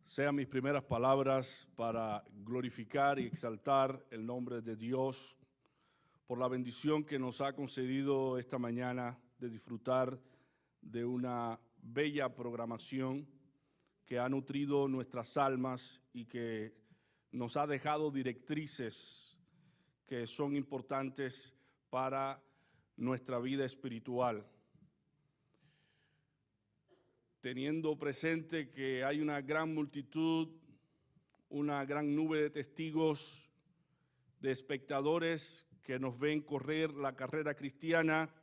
Sean mis primeras palabras para glorificar y exaltar el nombre de Dios por la bendición que nos ha concedido esta mañana de disfrutar de una bella programación que ha nutrido nuestras almas y que nos ha dejado directrices que son importantes para nuestra vida espiritual. Teniendo presente que hay una gran multitud, una gran nube de testigos, de espectadores que nos ven correr la carrera cristiana,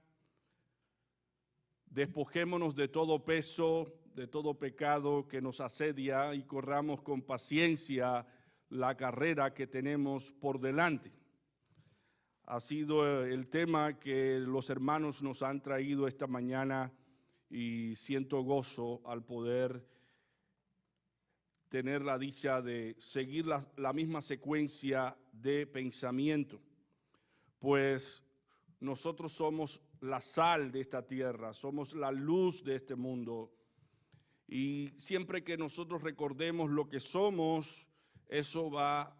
despojémonos de todo peso, de todo pecado que nos asedia y corramos con paciencia la carrera que tenemos por delante. Ha sido el tema que los hermanos nos han traído esta mañana y siento gozo al poder tener la dicha de seguir la misma secuencia de pensamiento, pues nosotros somos la sal de esta tierra, somos la luz de este mundo, y siempre que nosotros recordemos lo que somos, eso va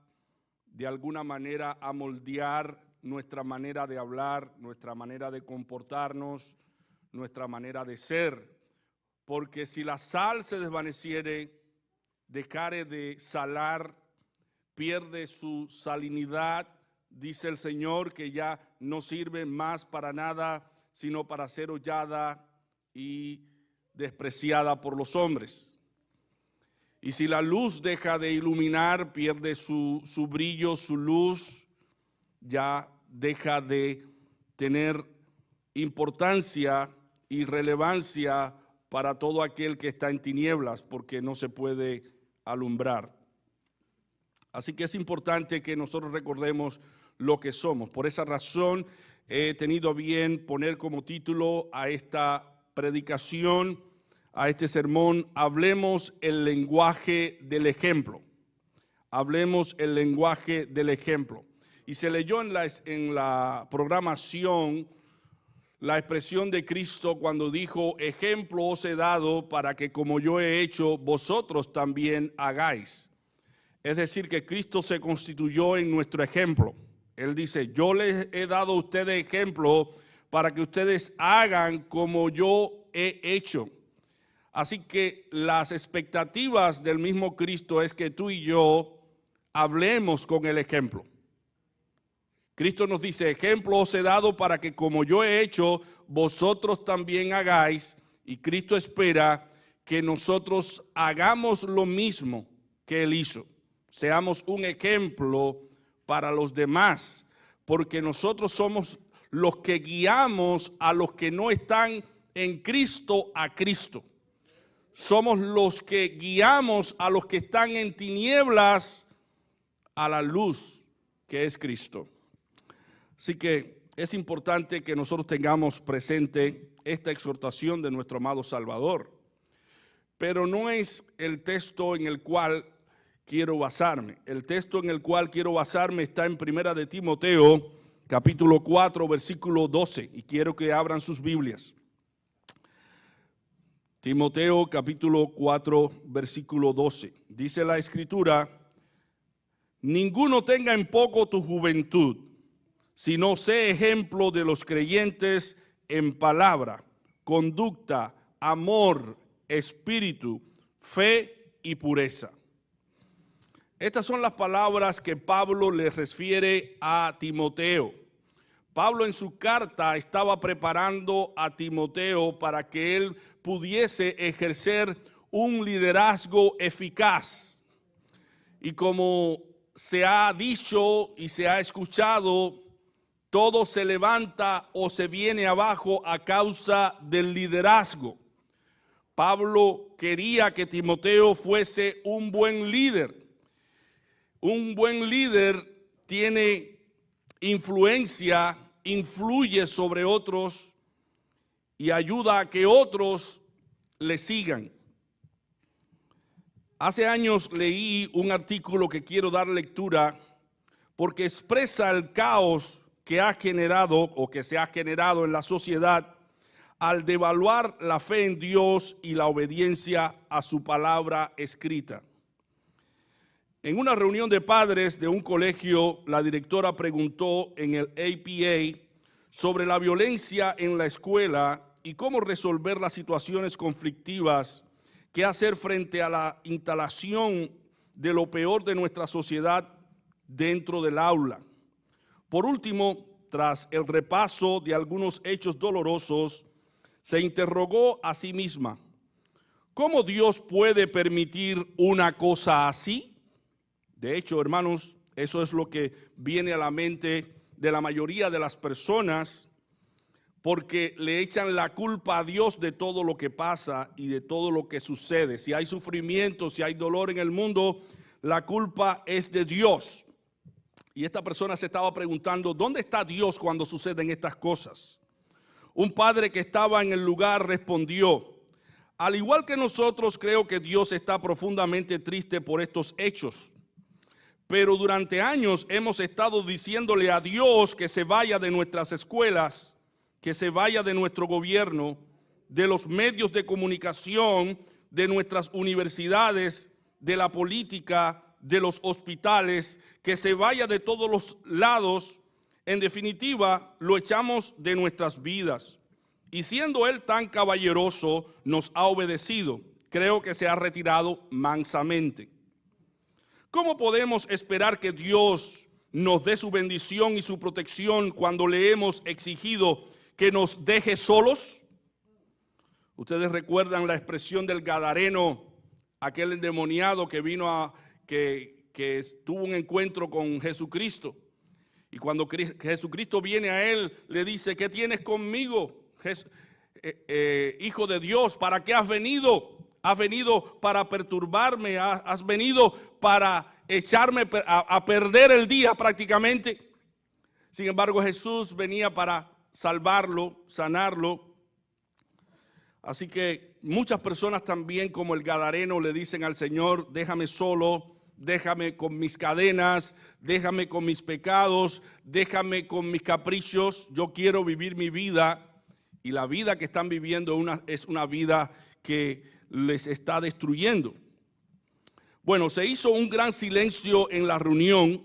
de alguna manera a moldear nuestra manera de hablar, nuestra manera de comportarnos, nuestra manera de ser, porque si la sal se desvaneciere, dejare de salar, pierde su salinidad, dice el Señor, que ya no sirve más para nada, sino para ser hollada y despreciada por los hombres. Y si la luz deja de iluminar, pierde su brillo, su luz, ya deja de tener importancia y relevancia para todo aquel que está en tinieblas, porque no se puede alumbrar. Así que es importante que nosotros recordemos lo que somos. Por esa razón he tenido a bien poner como título a esta predicación, a este sermón, hablemos el lenguaje del ejemplo. Hablemos el lenguaje del ejemplo. Y se leyó en la programación la expresión de Cristo cuando dijo: ejemplo os he dado para que como yo he hecho, vosotros también hagáis. Es decir, que Cristo se constituyó en nuestro ejemplo. Él dice: yo les he dado a ustedes ejemplo para que ustedes hagan como yo he hecho. Así que las expectativas del mismo Cristo es que tú y yo hablemos con el ejemplo. Cristo nos dice: ejemplo os he dado para que como yo he hecho, vosotros también hagáis. Y Cristo espera que nosotros hagamos lo mismo que Él hizo. Seamos un ejemplo para los demás, porque nosotros somos los que guiamos a los que no están en Cristo a Cristo. Somos los que guiamos a los que están en tinieblas a la luz que es Cristo. Así que es importante que nosotros tengamos presente esta exhortación de nuestro amado Salvador. Pero no es el texto en el cual quiero basarme. El texto en el cual quiero basarme está en 1 de Timoteo, capítulo 4, versículo 12. Y quiero que abran sus Biblias. Timoteo, capítulo 4, versículo 12. Dice la Escritura: ninguno tenga en poco tu juventud, sino sé ejemplo de los creyentes en palabra, conducta, amor, espíritu, fe y pureza. Estas son las palabras que Pablo le refiere a Timoteo. Pablo en su carta estaba preparando a Timoteo para que él pudiese ejercer un liderazgo eficaz. Y como se ha dicho y se ha escuchado, todo se levanta o se viene abajo a causa del liderazgo. Pablo quería que Timoteo fuese un buen líder. Un buen líder tiene influencia, influye sobre otros y ayuda a que otros le sigan. Hace años leí un artículo que quiero dar lectura porque expresa el caos que ha generado o que se ha generado en la sociedad al devaluar la fe en Dios y la obediencia a su palabra escrita. En una reunión de padres de un colegio, la directora preguntó en el APA sobre la violencia en la escuela y cómo resolver las situaciones conflictivas, qué hacer frente a la instalación de lo peor de nuestra sociedad dentro del aula. Por último, tras el repaso de algunos hechos dolorosos, se interrogó a sí misma: ¿cómo Dios puede permitir una cosa así? De hecho, hermanos, eso es lo que viene a la mente de la mayoría de las personas, porque le echan la culpa a Dios de todo lo que pasa y de todo lo que sucede. Si hay sufrimiento, si hay dolor en el mundo, la culpa es de Dios. Y esta persona se estaba preguntando, ¿dónde está Dios cuando suceden estas cosas? Un padre que estaba en el lugar respondió: al igual que nosotros, creo que Dios está profundamente triste por estos hechos. Pero durante años hemos estado diciéndole a Dios que se vaya de nuestras escuelas, que se vaya de nuestro gobierno, de los medios de comunicación, de nuestras universidades, de la política, de los hospitales, que se vaya de todos los lados. En definitiva, lo echamos de nuestras vidas. Y siendo Él tan caballeroso, nos ha obedecido. Creo que se ha retirado mansamente. ¿Cómo podemos esperar que Dios nos dé su bendición y su protección cuando le hemos exigido que nos deje solos? Ustedes recuerdan la expresión del gadareno, aquel endemoniado que vino que tuvo un encuentro con Jesucristo. Y cuando Jesucristo viene a él, le dice: ¿qué tienes conmigo, Hijo de Dios? ¿Para qué has venido? ¿Has venido para perturbarme? ¿Has venido para echarme a perder el día prácticamente? Sin embargo, Jesús venía para salvarlo, sanarlo. Así que muchas personas también, como el gadareno, le dicen al Señor: déjame solo, déjame con mis cadenas, déjame con mis pecados, déjame con mis caprichos. Yo quiero vivir mi vida. Y la vida que están viviendo es una vida que les está destruyendo. Bueno, se hizo un gran silencio en la reunión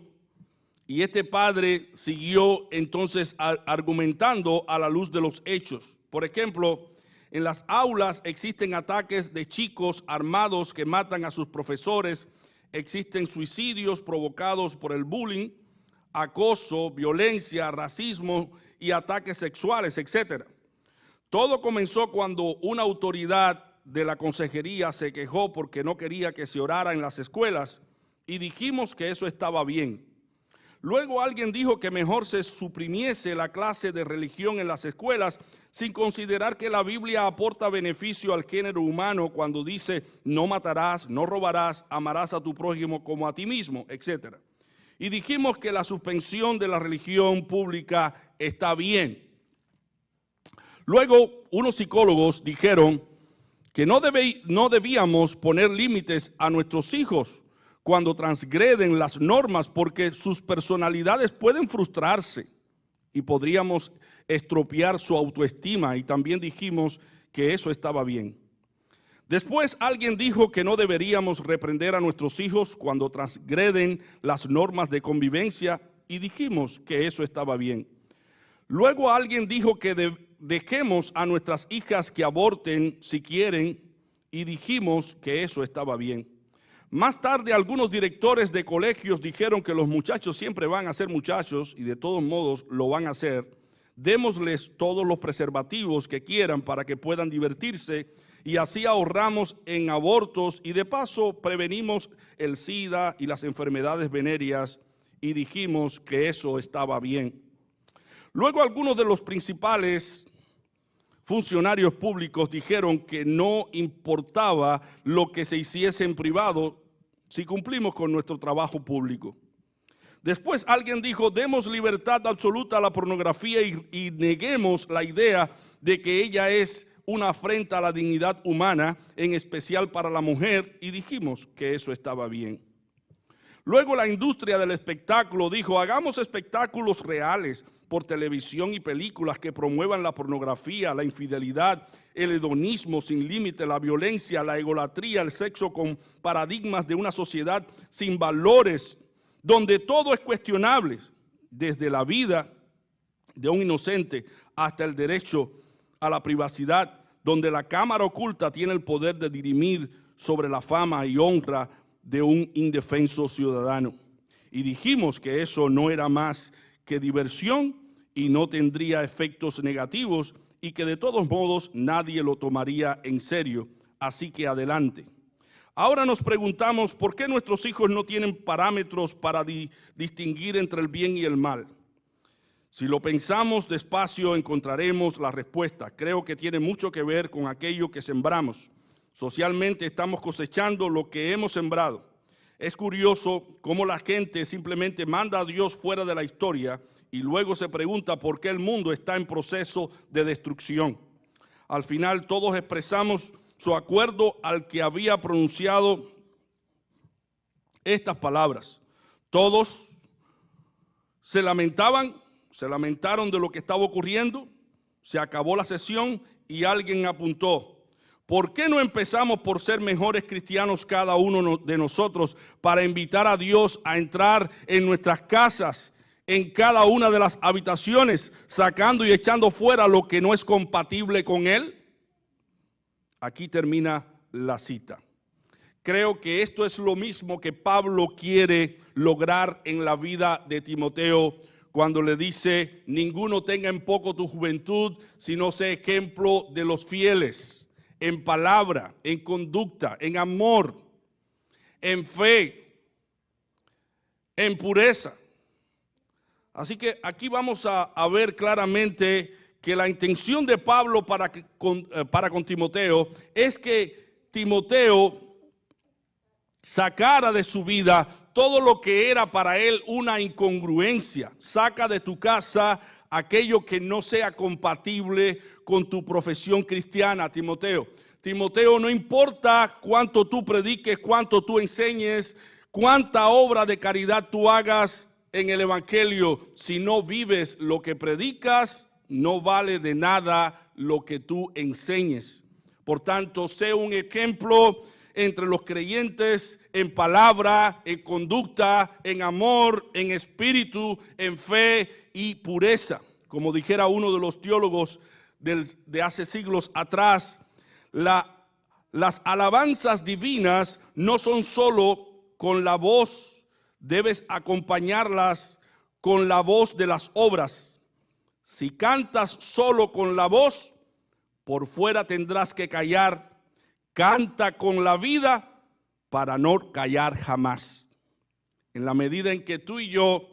y este padre siguió entonces argumentando a la luz de los hechos. Por ejemplo, en las aulas existen ataques de chicos armados que matan a sus profesores, existen suicidios provocados por el bullying, acoso, violencia, racismo y ataques sexuales, etc. Todo comenzó cuando una autoridad de la consejería se quejó porque no quería que se orara en las escuelas y dijimos que eso estaba bien. Luego alguien dijo que mejor se suprimiese la clase de religión en las escuelas sin considerar que la Biblia aporta beneficio al género humano cuando dice: no matarás, no robarás, amarás a tu prójimo como a ti mismo, etc. Y dijimos que la suspensión de la religión pública está bien. Luego unos psicólogos dijeron que no debíamos poner límites a nuestros hijos cuando transgreden las normas, porque sus personalidades pueden frustrarse y podríamos estropear su autoestima, y también dijimos que eso estaba bien. Después alguien dijo que no deberíamos reprender a nuestros hijos cuando transgreden las normas de convivencia, y dijimos que eso estaba bien. Luego alguien dijo que dejemos a nuestras hijas que aborten si quieren, y dijimos que eso estaba bien. Más tarde algunos directores de colegios dijeron que los muchachos siempre van a ser muchachos y de todos modos lo van a hacer. Démosles todos los preservativos que quieran para que puedan divertirse y así ahorramos en abortos y de paso prevenimos el SIDA y las enfermedades venéreas, y dijimos que eso estaba bien. Luego algunos de los principales funcionarios públicos dijeron que no importaba lo que se hiciese en privado si cumplimos con nuestro trabajo público. Después alguien dijo: demos libertad absoluta a la pornografía y neguemos la idea de que ella es una afrenta a la dignidad humana, en especial para la mujer, y dijimos que eso estaba bien. Luego la industria del espectáculo dijo: hagamos espectáculos reales, por televisión y películas que promuevan la pornografía, la infidelidad, el hedonismo sin límite, la violencia, la egolatría, el sexo con paradigmas de una sociedad sin valores, donde todo es cuestionable, desde la vida de un inocente hasta el derecho a la privacidad, donde la cámara oculta tiene el poder de dirimir sobre la fama y honra de un indefenso ciudadano. Y dijimos que eso no era más que diversión y no tendría efectos negativos y que de todos modos nadie lo tomaría en serio. Así que adelante. Ahora nos preguntamos por qué nuestros hijos no tienen parámetros para distinguir entre el bien y el mal. Si lo pensamos despacio encontraremos la respuesta. Creo que tiene mucho que ver con aquello que sembramos. Socialmente estamos cosechando lo que hemos sembrado. Es curioso cómo la gente simplemente manda a Dios fuera de la historia y luego se pregunta por qué el mundo está en proceso de destrucción. Al final todos expresamos su acuerdo al que había pronunciado estas palabras. Todos se lamentaron de lo que estaba ocurriendo, se acabó la sesión y alguien apuntó: ¿por qué no empezamos por ser mejores cristianos cada uno de nosotros para invitar a Dios a entrar en nuestras casas, en cada una de las habitaciones, sacando y echando fuera lo que no es compatible con Él? Aquí termina la cita. Creo que esto es lo mismo que Pablo quiere lograr en la vida de Timoteo cuando le dice: ninguno tenga en poco tu juventud, sino sé ejemplo de los fieles, en palabra, en conducta, en amor, en fe, en pureza. Así que aquí vamos a ver claramente que la intención de Pablo para con Timoteo es que Timoteo sacara de su vida todo lo que era para él una incongruencia. Saca de tu casa aquello que no sea compatible con tu profesión cristiana, Timoteo. Timoteo, no importa cuánto tú prediques, cuánto tú enseñes, cuánta obra de caridad tú hagas en el evangelio, si no vives lo que predicas, no vale de nada lo que tú enseñes. Por tanto, sé un ejemplo entre los creyentes en palabra, en conducta, en amor, en espíritu, en fe y pureza. Como dijera uno de los teólogos de hace siglos atrás, las alabanzas divinas no son solo con la voz, debes acompañarlas con la voz de las obras. Si cantas solo con la voz, por fuera tendrás que callar. Canta con la vida para no callar jamás. En la medida en que tú y yo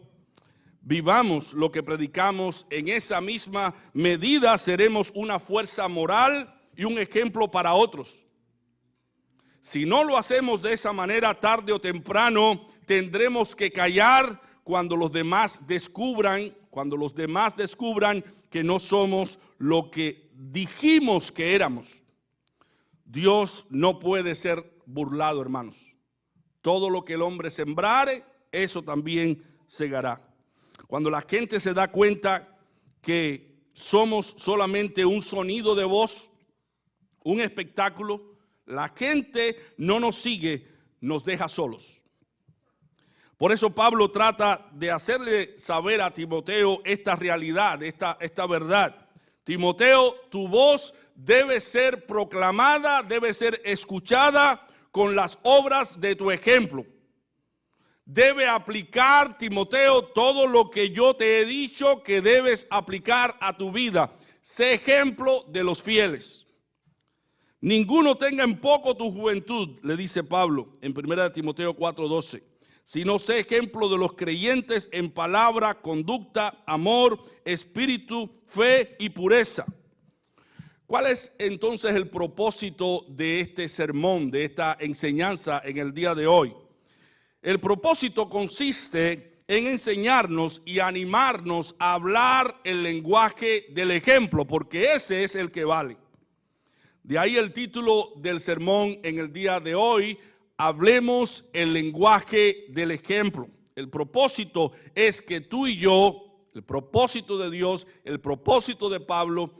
vivamos lo que predicamos, en esa misma medida seremos una fuerza moral y un ejemplo para otros. Si no lo hacemos de esa manera, tarde o temprano tendremos que callar cuando los demás descubran que no somos lo que dijimos que éramos. Dios no puede ser burlado, hermanos. Todo lo que el hombre sembrare, eso también segará. Cuando la gente se da cuenta que somos solamente un sonido de voz, un espectáculo, la gente no nos sigue, nos deja solos. Por eso Pablo trata de hacerle saber a Timoteo esta realidad, esta verdad. Timoteo, tu voz debe ser proclamada, debe ser escuchada con las obras de tu ejemplo. Debe aplicar, Timoteo, todo lo que yo te he dicho que debes aplicar a tu vida. Sé ejemplo de los fieles. Ninguno tenga en poco tu juventud, le dice Pablo en 1 Timoteo 4:12. Sino sé ejemplo de los creyentes en palabra, conducta, amor, espíritu, fe y pureza. ¿Cuál es entonces el propósito de este sermón, de esta enseñanza en el día de hoy? El propósito consiste en enseñarnos y animarnos a hablar el lenguaje del ejemplo, porque ese es el que vale. De ahí el título del sermón en el día de hoy: hablemos el lenguaje del ejemplo. El propósito es que tú y yo El propósito de Dios, el propósito de Pablo,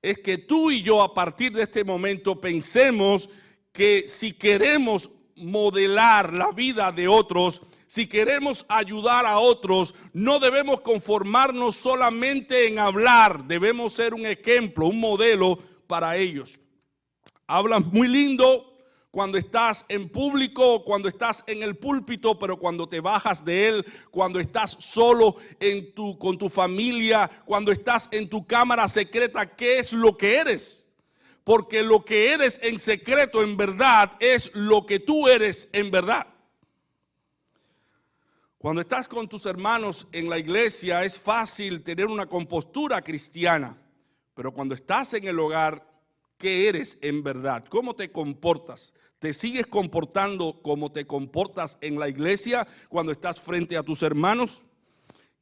es que tú y yo a partir de este momento pensemos que si queremos modelar la vida de otros, si queremos ayudar a otros, no debemos conformarnos solamente en hablar, debemos ser un ejemplo, un modelo para ellos. Hablas muy lindo cuando estás en público, cuando estás en el púlpito, pero cuando te bajas de él, cuando estás solo con tu familia, cuando estás en tu cámara secreta, ¿qué es lo que eres? Porque lo que eres en secreto en verdad es lo que tú eres en verdad. Cuando estás con tus hermanos en la iglesia es fácil tener una compostura cristiana, pero cuando estás en el hogar, ¿qué eres en verdad? ¿Cómo te comportas? ¿Te sigues comportando como te comportas en la iglesia cuando estás frente a tus hermanos?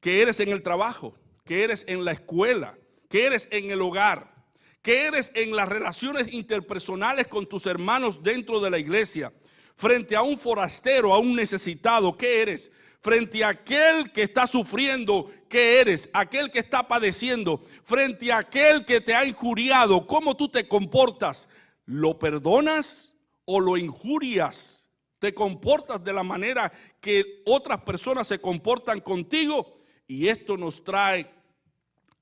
¿Qué eres en el trabajo? ¿Qué eres en la escuela? ¿Qué eres en el hogar? ¿Qué eres en las relaciones interpersonales con tus hermanos dentro de la iglesia? Frente a un forastero, a un necesitado, ¿qué eres? Frente a aquel que está sufriendo, ¿qué eres? Aquel que está padeciendo. Frente a aquel que te ha injuriado, ¿cómo tú te comportas? ¿Lo perdonas o lo injurias? ¿Te comportas de la manera que otras personas se comportan contigo? Y esto nos trae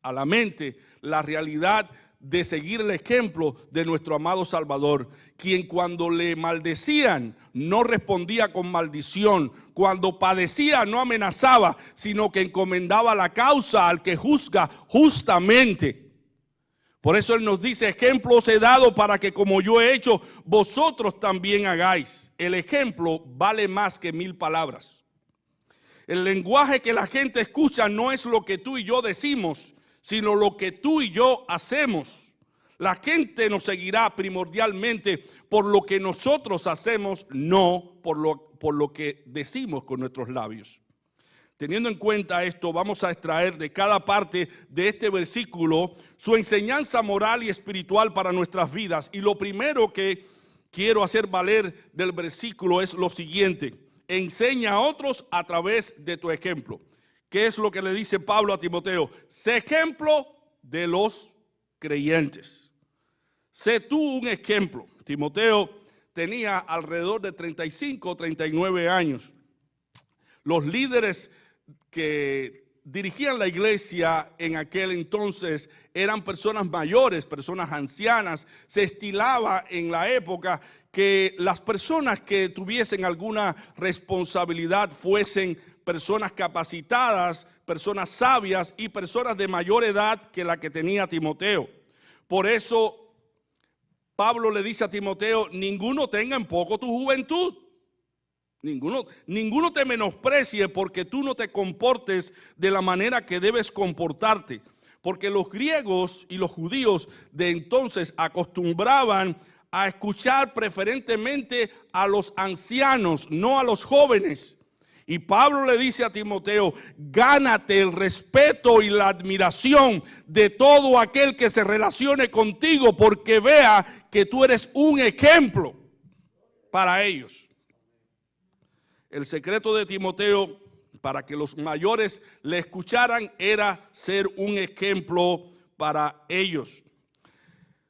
a la mente la realidad de seguir el ejemplo de nuestro amado Salvador, quien cuando le maldecían no respondía con maldición, cuando padecía no amenazaba, sino que encomendaba la causa al que juzga justamente. Por eso Él nos dice, ejemplo os he dado para que como yo he hecho, vosotros también hagáis. El ejemplo vale más que 1000 palabras. El lenguaje que la gente escucha no es lo que tú y yo decimos, sino lo que tú y yo hacemos. La gente nos seguirá primordialmente por lo que nosotros hacemos, no por lo que decimos con nuestros labios. Teniendo en cuenta esto, vamos a extraer de cada parte de este versículo su enseñanza moral y espiritual para nuestras vidas. Y lo primero que quiero hacer valer del versículo es lo siguiente: enseña a otros a través de tu ejemplo. ¿Qué es lo que le dice Pablo a Timoteo? Sé ejemplo de los creyentes. Sé tú un ejemplo. Timoteo tenía alrededor de 35 o 39 años. Los líderes que dirigían la iglesia en aquel entonces eran personas mayores, personas ancianas. Se estilaba en la época que las personas que tuviesen alguna responsabilidad fuesen personas capacitadas, personas sabias y personas de mayor edad que la que tenía Timoteo. Por eso Pablo le dice a Timoteo, ninguno tenga en poco tu juventud. Ninguno te menosprecie porque tú no te comportes de la manera que debes comportarte. Porque los griegos y los judíos de entonces acostumbraban a escuchar preferentemente a los ancianos, no a los jóvenes. Y Pablo le dice a Timoteo, gánate el respeto y la admiración de todo aquel que se relacione contigo, porque vea que tú eres un ejemplo para ellos. El secreto de Timoteo para que los mayores le escucharan era ser un ejemplo para ellos.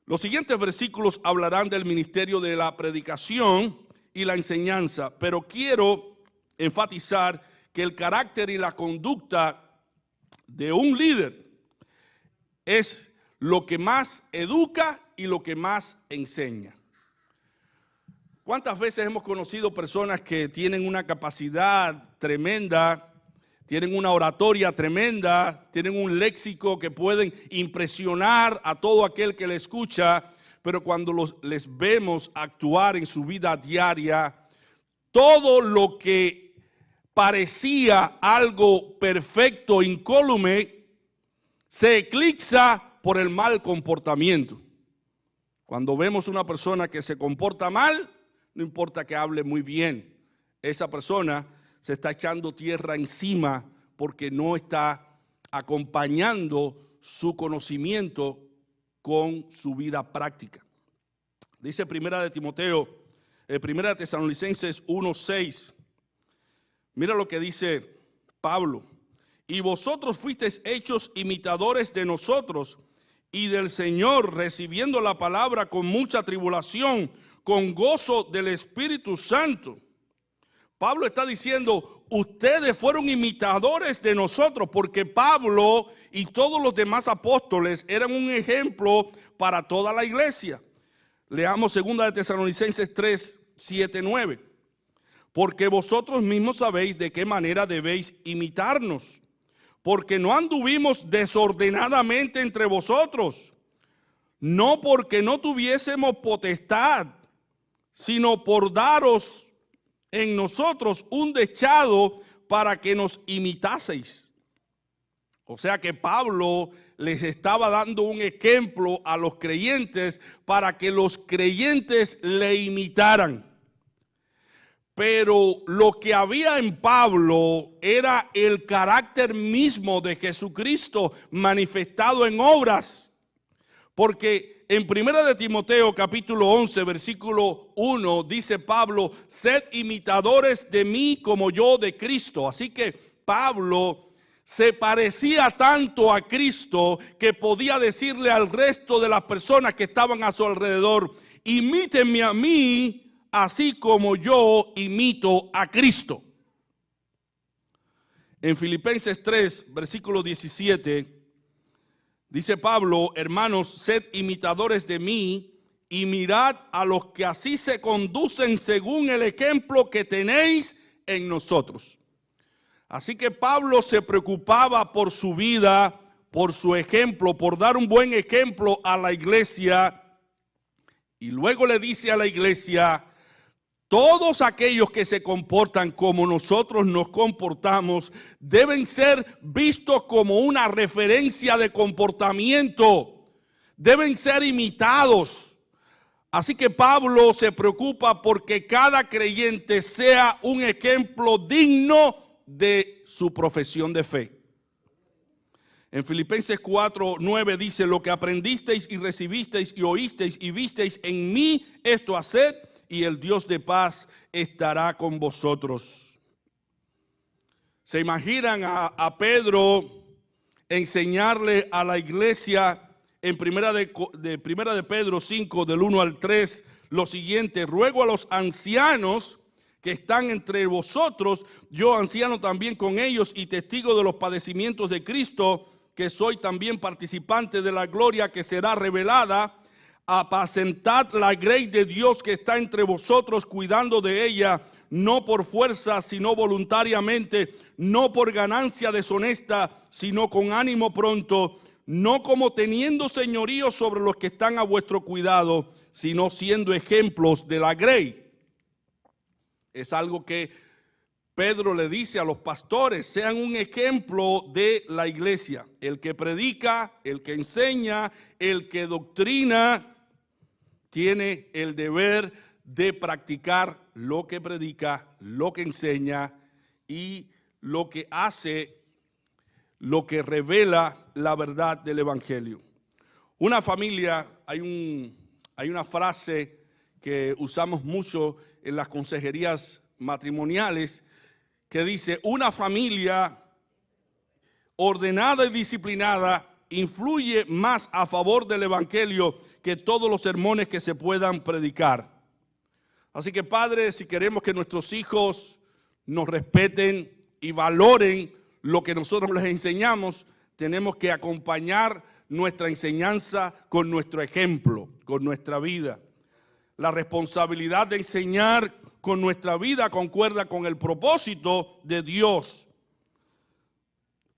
Los siguientes versículos hablarán del ministerio de la predicación y la enseñanza, pero quiero enfatizar que el carácter y la conducta de un líder es lo que más educa y lo que más enseña. ¿Cuántas veces hemos conocido personas que tienen una capacidad tremenda, tienen una oratoria tremenda, tienen un léxico que pueden impresionar a todo aquel que le escucha, pero cuando les vemos actuar en su vida diaria, todo lo que parecía algo perfecto, incólume, se eclipsa por el mal comportamiento. Cuando vemos una persona que se comporta mal, no importa que hable muy bien, esa persona se está echando tierra encima porque no está acompañando su conocimiento con su vida práctica. Dice Primera de Tesalonicenses 1:6. Mira lo que dice Pablo. y vosotros fuisteis hechos imitadores de nosotros y del Señor, recibiendo la palabra con mucha tribulación, con gozo del Espíritu Santo. Pablo está diciendo, ustedes fueron imitadores de nosotros, porque Pablo y todos los demás apóstoles eran un ejemplo para toda la iglesia. Leamos 2 de Tesalonicenses 3, 7, 9. Porque vosotros mismos sabéis de qué manera debéis imitarnos, porque no anduvimos desordenadamente entre vosotros, no porque no tuviésemos potestad, sino por daros en nosotros un dechado para que nos imitaseis. O sea que Pablo les estaba dando un ejemplo a los creyentes para que los creyentes le imitaran. Pero lo que había en Pablo era el carácter mismo de Jesucristo manifestado en obras. Porque en 1 de Timoteo capítulo 11 versículo 1 dice Pablo, sed imitadores de mí como yo de Cristo. Así que Pablo se parecía tanto a Cristo que podía decirle al resto de las personas que estaban a su alrededor, imítenme a mí así como yo imito a Cristo. En Filipenses 3 versículo 17 dice Pablo, hermanos, sed imitadores de mí y mirad a los que así se conducen según el ejemplo que tenéis en nosotros. Así que Pablo se preocupaba por su vida, por su ejemplo, por dar un buen ejemplo a la iglesia. Y luego le dice a la iglesia, todos aquellos que se comportan como nosotros nos comportamos deben ser vistos como una referencia de comportamiento. Deben ser imitados. Así que Pablo se preocupa porque cada creyente sea un ejemplo digno de su profesión de fe. En Filipenses 4, 9 dice, lo que aprendisteis y recibisteis y oísteis y visteis en mí, esto haced, y el Dios de paz estará con vosotros. ¿Se imaginan a Pedro enseñarle a la iglesia en primera de Pedro 5, del 1 al 3, lo siguiente? Ruego a los ancianos que están entre vosotros, yo anciano también con ellos y testigo de los padecimientos de Cristo, que soy también participante de la gloria que será revelada, apacentad la grey de Dios que está entre vosotros, cuidando de ella, no por fuerza, sino voluntariamente, no por ganancia deshonesta, sino con ánimo pronto, no como teniendo señorío sobre los que están a vuestro cuidado, sino siendo ejemplos de la grey. Es algo que Pedro le dice a los pastores, sean un ejemplo de la iglesia. El que predica, el que enseña, el que doctrina, tiene el deber de practicar lo que predica, lo que enseña y lo que hace, lo que revela la verdad del evangelio. Una familia, hay una frase que usamos mucho en las consejerías matrimoniales que dice, una familia ordenada y disciplinada influye más a favor del evangelio que todos los sermones que se puedan predicar. Así que, padres, si queremos que nuestros hijos nos respeten y valoren lo que nosotros les enseñamos, tenemos que acompañar nuestra enseñanza con nuestro ejemplo, con nuestra vida. La responsabilidad de enseñar con nuestra vida concuerda con el propósito de Dios,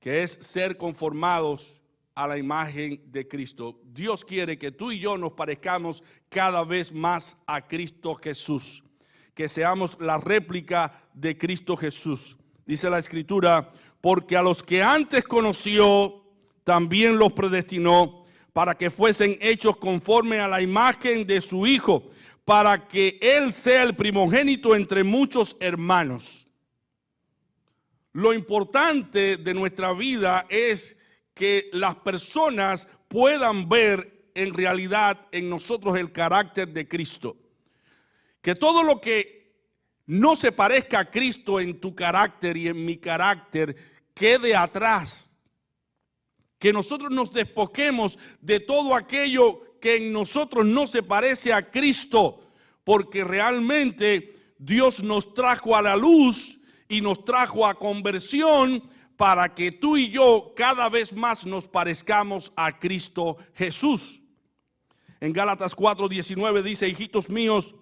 que es ser conformados a la imagen de Cristo. Dios quiere que tú y yo nos parezcamos cada vez más a Cristo Jesús, que seamos la réplica de Cristo Jesús. Dice la Escritura, porque a los que antes conoció, también los predestinó para que fuesen hechos conforme a la imagen de su Hijo, para que Él sea el primogénito entre muchos hermanos. Lo importante de nuestra vida es que las personas puedan ver en realidad en nosotros el carácter de Cristo. Que todo lo que no se parezca a Cristo en tu carácter y en mi carácter, quede atrás, que nosotros nos despojemos de todo aquello que en nosotros no se parece a Cristo, porque realmente Dios nos trajo a la luz y nos trajo a conversión para que tú y yo cada vez más nos parezcamos a Cristo Jesús. En Gálatas 4:19 dice: hijitos míos,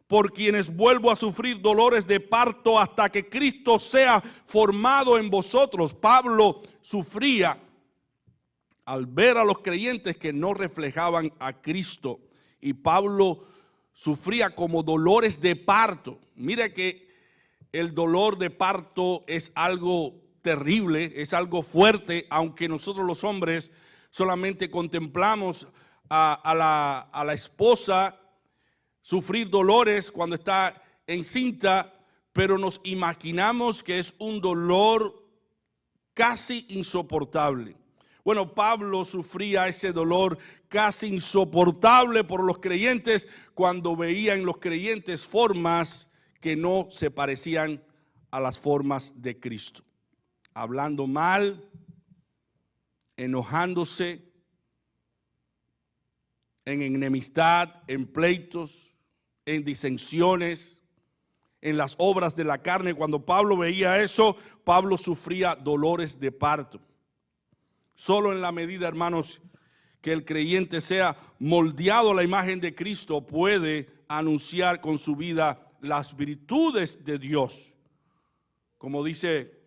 por quienes vuelvo a sufrir dolores de parto hasta que Cristo sea formado en vosotros. Pablo sufría al ver a los creyentes que no reflejaban a Cristo, y Pablo sufría como dolores de parto. Mire que el dolor de parto es algo terrible, es algo fuerte, aunque nosotros los hombres solamente contemplamos a la esposa sufrir dolores cuando está encinta, pero nos imaginamos que es un dolor casi insoportable. Bueno, Pablo sufría ese dolor casi insoportable por los creyentes cuando veía en los creyentes formas que no se parecían a las formas de Cristo. Hablando mal, enojándose, en enemistad, en pleitos, en disensiones, en las obras de la carne. Cuando Pablo veía eso, Pablo sufría dolores de parto. Solo en la medida, hermanos, que el creyente sea moldeado a la imagen de Cristo, puede anunciar con su vida las virtudes de Dios. Como dice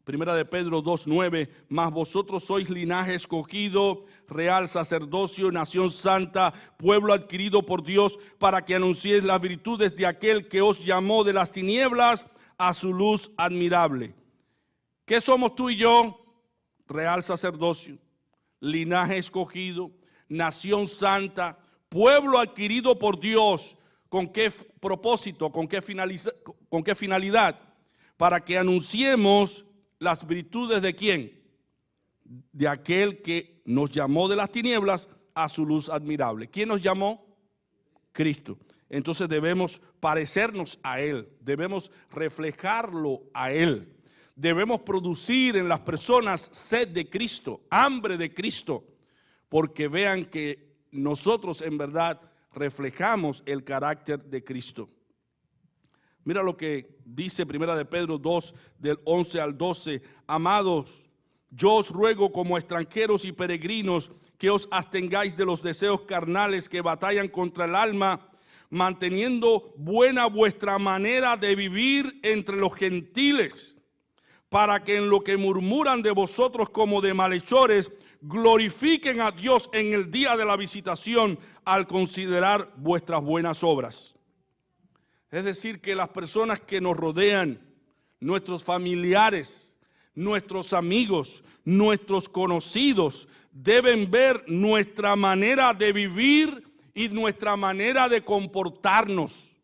Primera de Pedro 2:9, mas vosotros sois linaje escogido, real sacerdocio, nación santa, pueblo adquirido por Dios, para que anunciéis las virtudes de aquel que os llamó de las tinieblas a su luz admirable. ¿Qué somos tú y yo? Real sacerdocio, linaje escogido, nación santa, pueblo adquirido por Dios. ¿Con qué propósito? ¿Con qué finalidad? Para que anunciemos las virtudes de ¿quién? De aquel que nos llamó de las tinieblas a su luz admirable. ¿Quién nos llamó? Cristo. Entonces debemos parecernos a Él, debemos reflejarlo a Él. Debemos producir en las personas sed de Cristo, hambre de Cristo, porque vean que nosotros en verdad reflejamos el carácter de Cristo. Mira lo que dice Primera de Pedro 2, del 11 al 12. Amados, yo os ruego como extranjeros y peregrinos que os abstengáis de los deseos carnales que batallan contra el alma, manteniendo buena vuestra manera de vivir entre los gentiles, para que en lo que murmuran de vosotros como de malhechores, glorifiquen a Dios en el día de la visitación al considerar vuestras buenas obras. Es decir, que las personas que nos rodean, nuestros familiares, nuestros amigos, nuestros conocidos, deben ver nuestra manera de vivir y nuestra manera de comportarnos.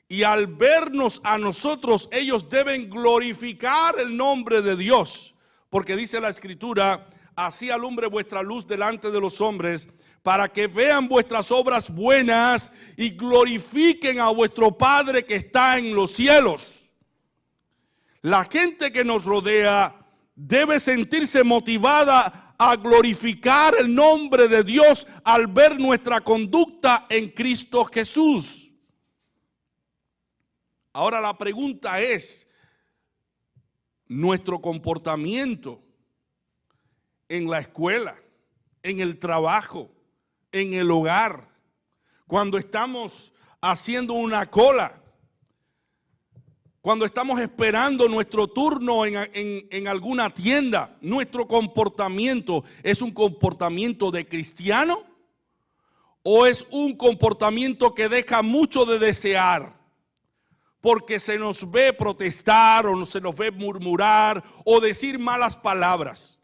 Y al vernos a nosotros, ellos deben glorificar el nombre de Dios. Porque dice la Escritura: así alumbre vuestra luz delante de los hombres, para que vean vuestras obras buenas y glorifiquen a vuestro Padre que está en los cielos. La gente que nos rodea debe sentirse motivada a glorificar el nombre de Dios al ver nuestra conducta en Cristo Jesús. Ahora la pregunta es, nuestro comportamiento en la escuela, en el trabajo, en el hogar, cuando estamos haciendo una cola, cuando estamos esperando nuestro turno en alguna tienda, ¿nuestro comportamiento es un comportamiento de cristiano o es un comportamiento que deja mucho de desear? Porque se nos ve protestar o se nos ve murmurar o decir malas palabras.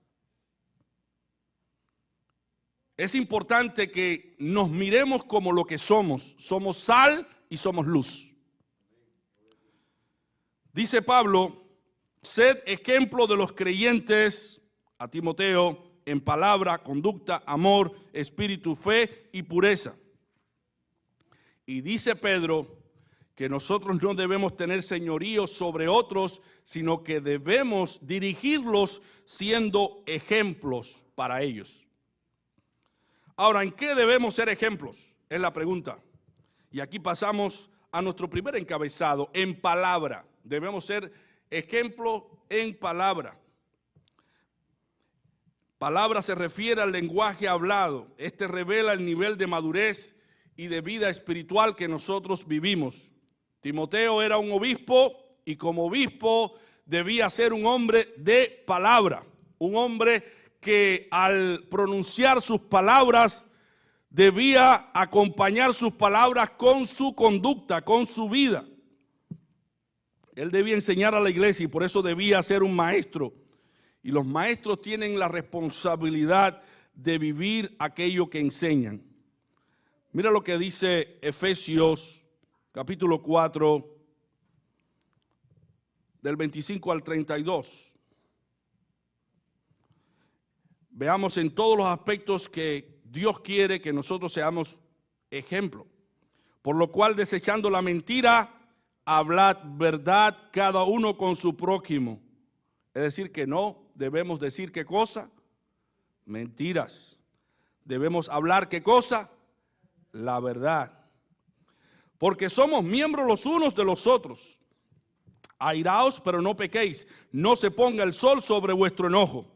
Es importante que nos miremos como lo que somos. Somos sal y somos luz. Dice Pablo: sed ejemplo de los creyentes, a Timoteo, en palabra, conducta, amor, espíritu, fe y pureza. Y dice Pedro que nosotros no debemos tener señorío sobre otros, sino que debemos dirigirlos siendo ejemplos para ellos. Ahora, ¿en qué debemos ser ejemplos? Es la pregunta. Y aquí pasamos a nuestro primer encabezado, en palabra. Debemos ser ejemplos en palabra. Palabra se refiere al lenguaje hablado. Este revela el nivel de madurez y de vida espiritual que nosotros vivimos. Timoteo era un obispo y como obispo debía ser un hombre de palabra. Un hombre que al pronunciar sus palabras debía acompañar sus palabras con su conducta, con su vida. Él debía enseñar a la iglesia y por eso debía ser un maestro. Y los maestros tienen la responsabilidad de vivir aquello que enseñan. Mira lo que dice Efesios capítulo 4, del 25 al 32. Veamos en todos los aspectos que Dios quiere que nosotros seamos ejemplo. Por lo cual, desechando la mentira, hablad verdad cada uno con su prójimo. Es decir, que no debemos decir qué cosa, mentiras. Debemos hablar qué cosa, la verdad. Porque somos miembros los unos de los otros. Airaos, pero no pequéis. No se ponga el sol sobre vuestro enojo.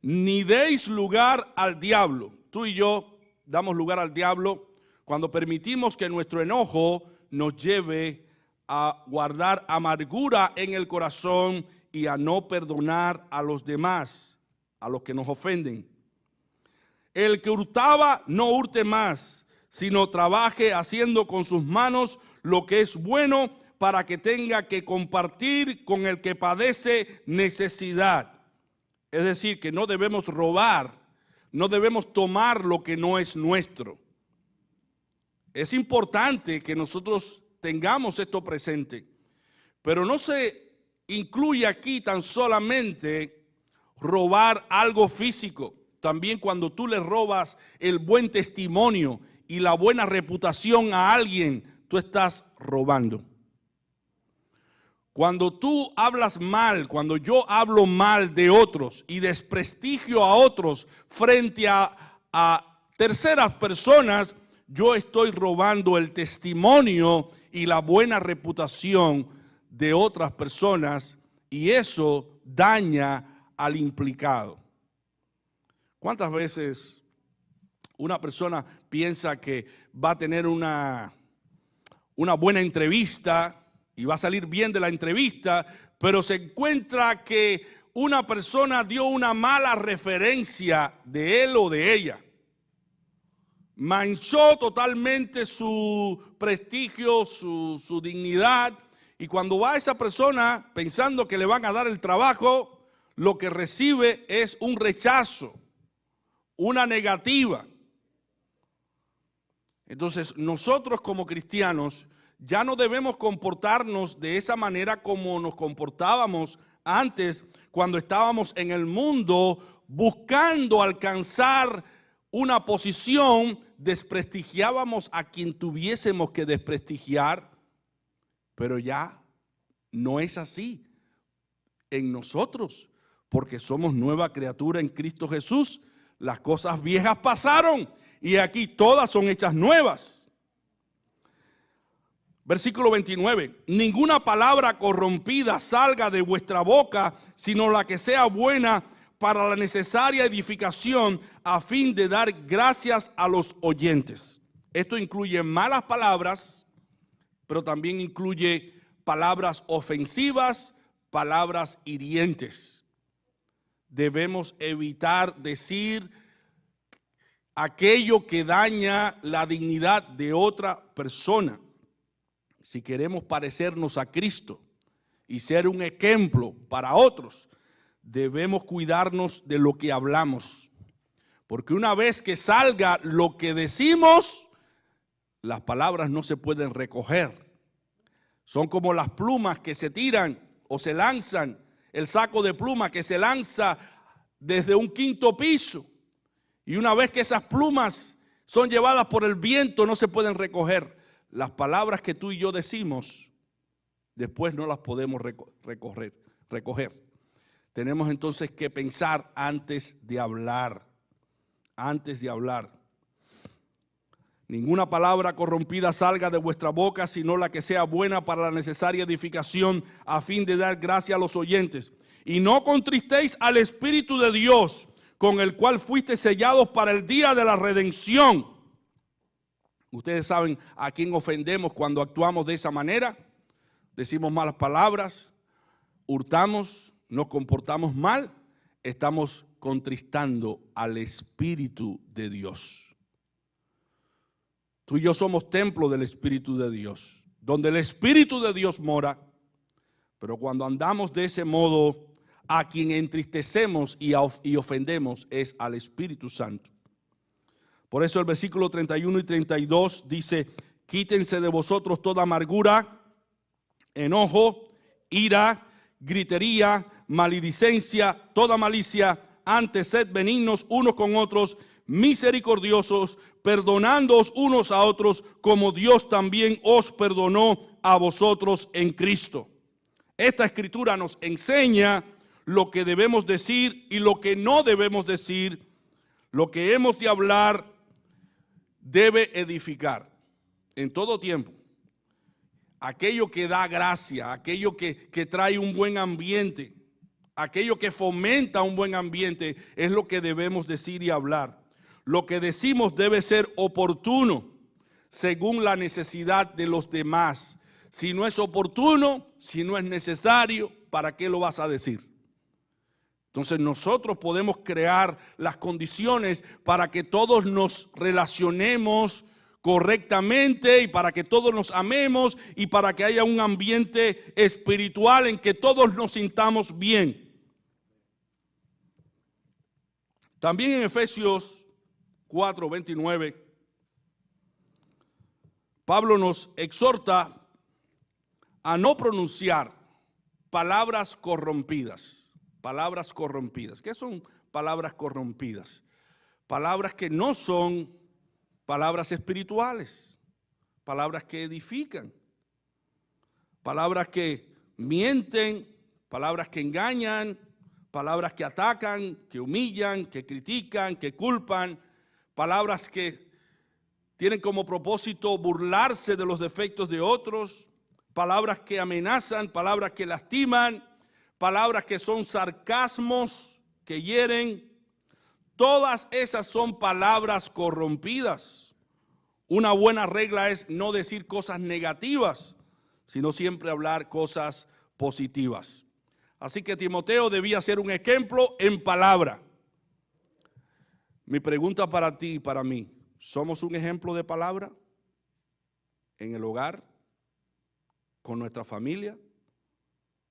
Ni deis lugar al diablo. Tú y yo damos lugar al diablo cuando permitimos que nuestro enojo nos lleve a guardar amargura en el corazón y a no perdonar a los demás, a los que nos ofenden. El que hurtaba, no hurte más, sino trabaje haciendo con sus manos lo que es bueno para que tenga que compartir con el que padece necesidad. Es decir, que no debemos robar, no debemos tomar lo que no es nuestro. Es importante que nosotros tengamos esto presente, pero no se incluye aquí tan solamente robar algo físico. También cuando tú le robas el buen testimonio y la buena reputación a alguien, tú estás robando. Cuando tú hablas mal, cuando yo hablo mal de otros y desprestigio a otros frente a terceras personas, yo estoy robando el testimonio y la buena reputación de otras personas y eso daña al implicado. ¿Cuántas veces una persona piensa que va a tener una buena entrevista y va a salir bien de la entrevista, pero se encuentra que una persona dio una mala referencia de él o de ella? Manchó totalmente su prestigio, su dignidad, y cuando va esa persona pensando que le van a dar el trabajo, lo que recibe es un rechazo, una negativa. Entonces, nosotros como cristianos ya no debemos comportarnos de esa manera como nos comportábamos antes cuando estábamos en el mundo buscando alcanzar una posición. Desprestigiábamos a quien tuviésemos que desprestigiar, pero ya no es así en nosotros, porque somos nueva criatura en Cristo Jesús. Las cosas viejas pasaron y aquí todas son hechas nuevas. Versículo 29. Ninguna palabra corrompida salga de vuestra boca, sino la que sea buena para la necesaria edificación, a fin de dar gracias a los oyentes. Esto incluye malas palabras, pero también incluye palabras ofensivas, palabras hirientes. Debemos evitar decir aquello que daña la dignidad de otra persona. Si queremos parecernos a Cristo y ser un ejemplo para otros, debemos cuidarnos de lo que hablamos. Porque una vez que salga lo que decimos, las palabras no se pueden recoger. Son como las plumas que se tiran o se lanzan, el saco de plumas que se lanza desde un quinto piso. Y una vez que esas plumas son llevadas por el viento, no se pueden recoger. las palabras que tú y yo decimos, después no las podemos recoger. Tenemos entonces que pensar antes de hablar. Antes de hablar. Ninguna palabra corrompida salga de vuestra boca, sino la que sea buena para la necesaria edificación, a fin de dar gracia a los oyentes. Y no contristéis al Espíritu de Dios, con el cual fuiste sellados para el día de la redención. Ustedes saben a quién ofendemos cuando actuamos de esa manera. Decimos malas palabras, hurtamos, nos comportamos mal. Estamos contristando al Espíritu de Dios. Tú y yo somos templo del Espíritu de Dios, donde el Espíritu de Dios mora. Pero cuando andamos de ese modo, a quien entristecemos y ofendemos es al Espíritu Santo. Por eso el versículo 31 y 32 dice: quítense de vosotros toda amargura, enojo, ira, gritería, maledicencia, toda malicia. Antes sed benignos unos con otros, misericordiosos, perdonándoos unos a otros, como Dios también os perdonó a vosotros en Cristo. Esta escritura nos enseña lo que debemos decir y lo que no debemos decir. Lo que hemos de hablar debe edificar en todo tiempo. Aquello que da gracia, aquello que trae un buen ambiente, aquello que fomenta un buen ambiente, es lo que debemos decir y hablar. Lo que decimos debe ser oportuno según la necesidad de los demás. Si no es oportuno, si no es necesario, ¿para qué lo vas a decir? Entonces nosotros podemos crear las condiciones para que todos nos relacionemos correctamente y para que todos nos amemos y para que haya un ambiente espiritual en que todos nos sintamos bien. También en Efesios 4:29, Pablo nos exhorta a no pronunciar palabras corrompidas. Palabras corrompidas. ¿Qué son palabras corrompidas? Palabras que no son palabras espirituales, palabras que edifican, palabras que mienten, palabras que engañan, palabras que atacan, que humillan, que critican, que culpan, palabras que tienen como propósito burlarse de los defectos de otros, palabras que amenazan, palabras que lastiman, palabras que son sarcasmos, que hieren. Todas esas son palabras corrompidas. Una buena regla es no decir cosas negativas, sino siempre hablar cosas positivas. Así que Timoteo debía ser un ejemplo en palabra. Mi pregunta para ti y para mí: ¿somos un ejemplo de palabra en el hogar, con nuestra familia,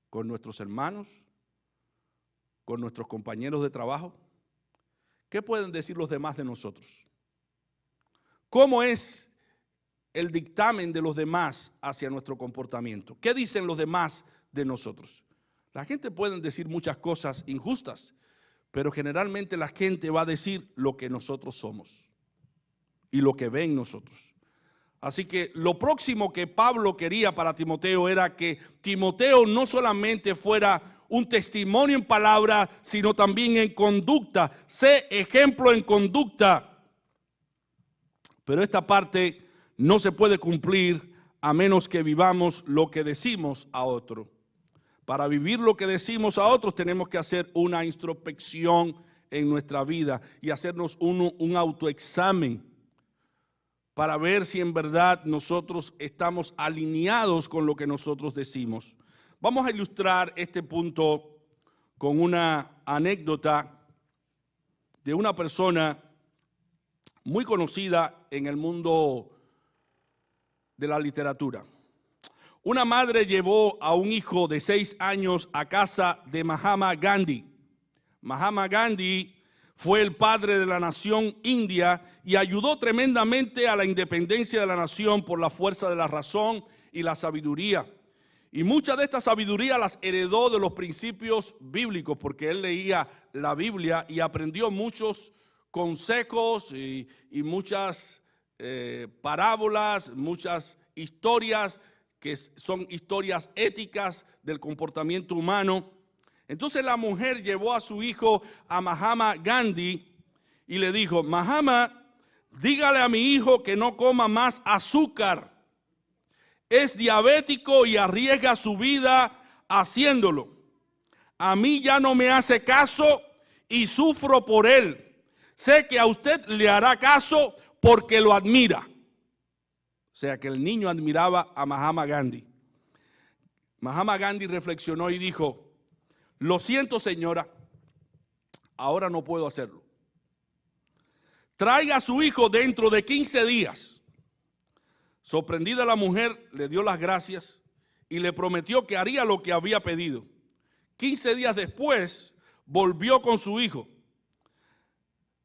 con nuestros hermanos, con nuestros compañeros de trabajo? ¿Qué pueden decir los demás de nosotros? ¿Cómo es el dictamen de los demás hacia nuestro comportamiento? ¿Qué dicen los demás de nosotros? La gente puede decir muchas cosas injustas, pero generalmente la gente va a decir lo que nosotros somos y lo que ve en nosotros. Así que lo próximo que Pablo quería para Timoteo era que Timoteo no solamente fuera un testimonio en palabra, sino también en conducta. Sé ejemplo en conducta. Pero esta parte no se puede cumplir a menos que vivamos lo que decimos a otro. Para vivir lo que decimos a otros tenemos que hacer una introspección en nuestra vida y hacernos un autoexamen para ver si en verdad nosotros estamos alineados con lo que nosotros decimos. Vamos a ilustrar este punto con una anécdota de una persona muy conocida en el mundo de la literatura. Una madre llevó a un hijo de 6 años a casa de Mahatma Gandhi. Mahatma Gandhi fue el padre de la nación india y ayudó tremendamente a la independencia de la nación por la fuerza de la razón y la sabiduría. Y mucha de esta sabiduría las heredó de los principios bíblicos, porque él leía la Biblia y aprendió muchos consejos y muchas parábolas, muchas historias que son historias éticas del comportamiento humano. Entonces la mujer llevó a su hijo a Mahatma Gandhi y le dijo: Mahatma, dígale a mi hijo que no coma más azúcar. Es diabético y arriesga su vida haciéndolo. A mí ya no me hace caso y sufro por él. Sé que a usted le hará caso porque lo admira. O sea que el niño admiraba a Mahatma Gandhi. Mahatma Gandhi reflexionó y dijo: lo siento, señora, ahora no puedo hacerlo. Traiga a su hijo dentro de 15 días. Sorprendida la mujer le dio las gracias y le prometió que haría lo que había pedido. 15 días después volvió con su hijo.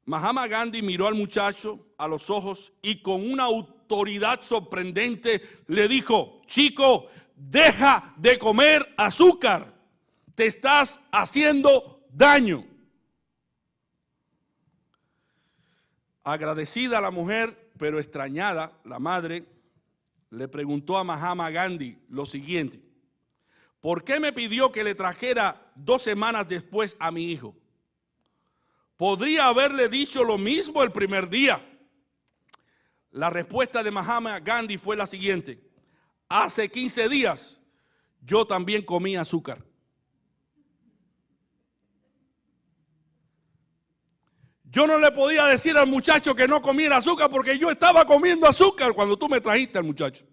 Mahatma Gandhi miró al muchacho a los ojos y con una autoridad sorprendente le dijo: chico, deja de comer azúcar, te estás haciendo daño. Agradecida la mujer, pero extrañada, la madre le preguntó a Mahatma Gandhi lo siguiente: ¿por qué me pidió que le trajera 2 semanas después a mi hijo? Podría haberle dicho lo mismo el primer día. La respuesta de Mahatma Gandhi fue la siguiente: hace 15 días yo también comí azúcar. Yo no le podía decir al muchacho que no comiera azúcar porque yo estaba comiendo azúcar cuando tú me trajiste al muchacho.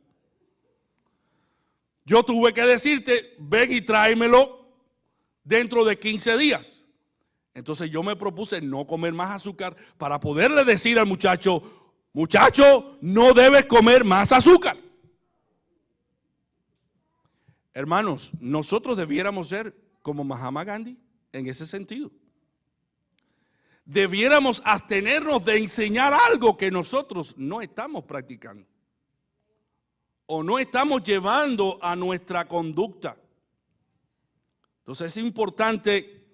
Yo tuve que decirte: ven y tráemelo dentro de 15 días. Entonces yo me propuse no comer más azúcar para poderle decir al muchacho: muchacho, no debes comer más azúcar. Hermanos, nosotros debiéramos ser como Mahatma Gandhi en ese sentido. Debiéramos abstenernos de enseñar algo que nosotros no estamos practicando o no estamos llevando a nuestra conducta. Entonces es importante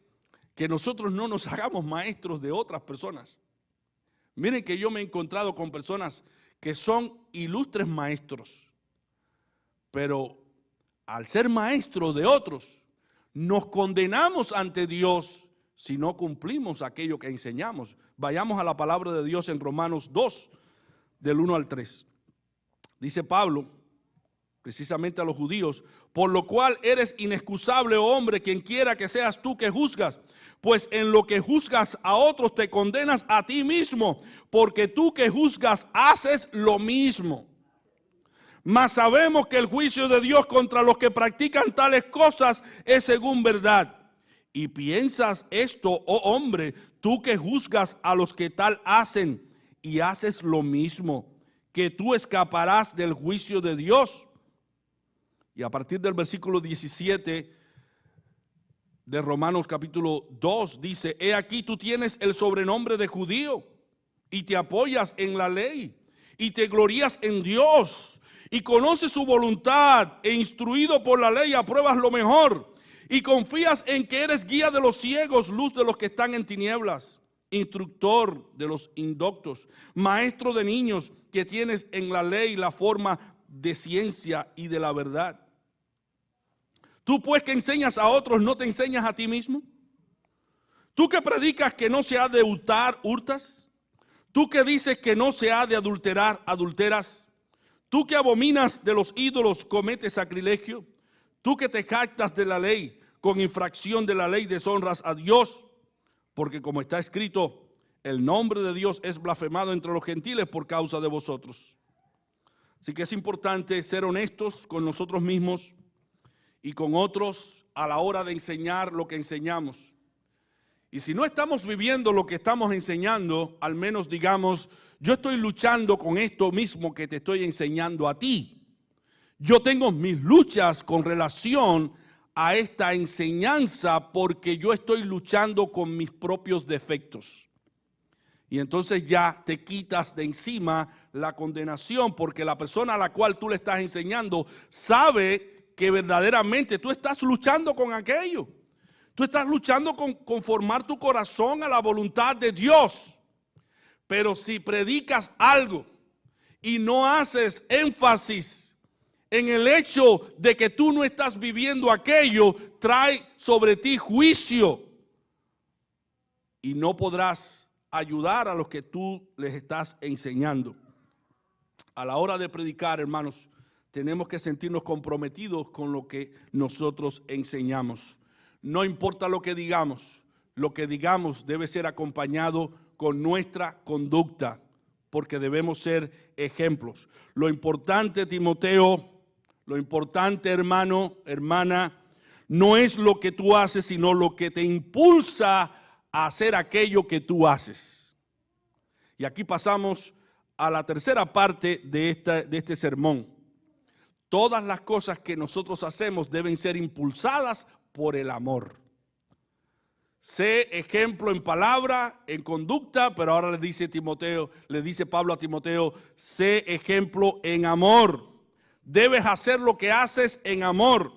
que nosotros no nos hagamos maestros de otras personas. Miren que yo me he encontrado con personas que son ilustres maestros, pero al ser maestros de otros, nos condenamos ante Dios si no cumplimos aquello que enseñamos. Vayamos a la palabra de Dios en Romanos 2, del 1 al 3. Dice Pablo, precisamente a los judíos: por lo cual eres inexcusable, oh hombre, quien quiera que seas tú que juzgas, pues en lo que juzgas a otros te condenas a ti mismo, porque tú que juzgas haces lo mismo. Mas sabemos que el juicio de Dios contra los que practican tales cosas es según verdad. Y piensas esto, oh hombre, tú que juzgas a los que tal hacen y haces lo mismo, que tú escaparás del juicio de Dios. Y a partir del versículo 17 de Romanos capítulo 2 dice: he aquí tú tienes el sobrenombre de judío y te apoyas en la ley y te glorías en Dios y conoces su voluntad e instruido por la ley apruebas lo mejor y confías en que eres guía de los ciegos, luz de los que están en tinieblas, instructor de los indoctos, maestro de niños, que tienes en la ley la forma de ciencia y de la verdad. Tú pues que enseñas a otros, ¿no te enseñas a ti mismo? Tú que predicas que no se ha de hurtar, hurtas. Tú que dices que no se ha de adulterar, adulteras. Tú que abominas de los ídolos, cometes sacrilegio. Tú que te jactas de la ley, con infracción de la ley deshonras a Dios. Porque como está escrito, el nombre de Dios es blasfemado entre los gentiles por causa de vosotros. Así que es importante ser honestos con nosotros mismos y con otros a la hora de enseñar lo que enseñamos. Y si no estamos viviendo lo que estamos enseñando, al menos digamos: yo estoy luchando con esto mismo que te estoy enseñando a ti. Yo tengo mis luchas con relación a esta enseñanza porque yo estoy luchando con mis propios defectos. Y entonces ya te quitas de encima la condenación, porque la persona a la cual tú le estás enseñando sabe que verdaderamente tú estás luchando con aquello. Tú estás luchando con conformar tu corazón a la voluntad de Dios. Pero si predicas algo y no haces énfasis En el hecho de que tú no estás viviendo aquello, trae sobre ti juicio. Y no podrás ayudar a los que tú les estás enseñando. A la hora de predicar, hermanos, tenemos que sentirnos comprometidos con lo que nosotros enseñamos. No importa lo que digamos debe ser acompañado con nuestra conducta, porque debemos ser ejemplos. Lo importante, Timoteo, lo importante, hermano, hermana, no es lo que tú haces, sino lo que te impulsa a hacer aquello que tú haces. Y aquí pasamos a la tercera parte de este sermón. Todas las cosas que nosotros hacemos deben ser impulsadas por el amor. Sé ejemplo en palabra, en conducta, pero ahora le dice Pablo a Timoteo, sé ejemplo en amor. Debes hacer lo que haces en amor.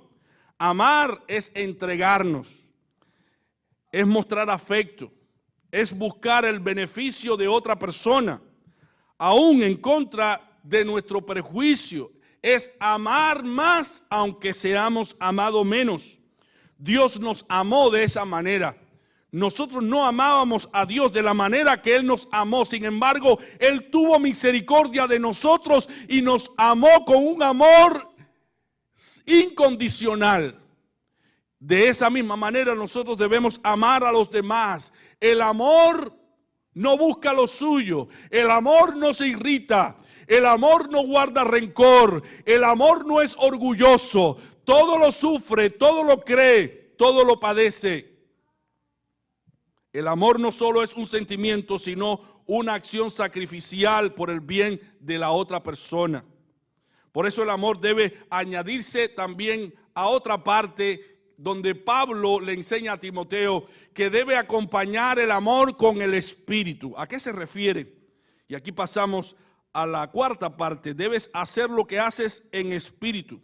Amar es entregarnos, es mostrar afecto, es buscar el beneficio de otra persona, aún en contra de nuestro prejuicio. Es amar más aunque seamos amados menos. Dios nos amó de esa manera. Nosotros no amábamos a Dios de la manera que Él nos amó. Sin embargo, Él tuvo misericordia de nosotros y nos amó con un amor incondicional. De esa misma manera nosotros debemos amar a los demás. El amor no busca lo suyo. El amor no se irrita. El amor no guarda rencor. El amor no es orgulloso. Todo lo sufre, todo lo cree, todo lo padece. El amor no solo es un sentimiento, sino una acción sacrificial por el bien de la otra persona. Por eso el amor debe añadirse también a otra parte donde Pablo le enseña a Timoteo que debe acompañar el amor con el espíritu. ¿A qué se refiere? Y aquí pasamos a la cuarta parte. Debes hacer lo que haces en espíritu.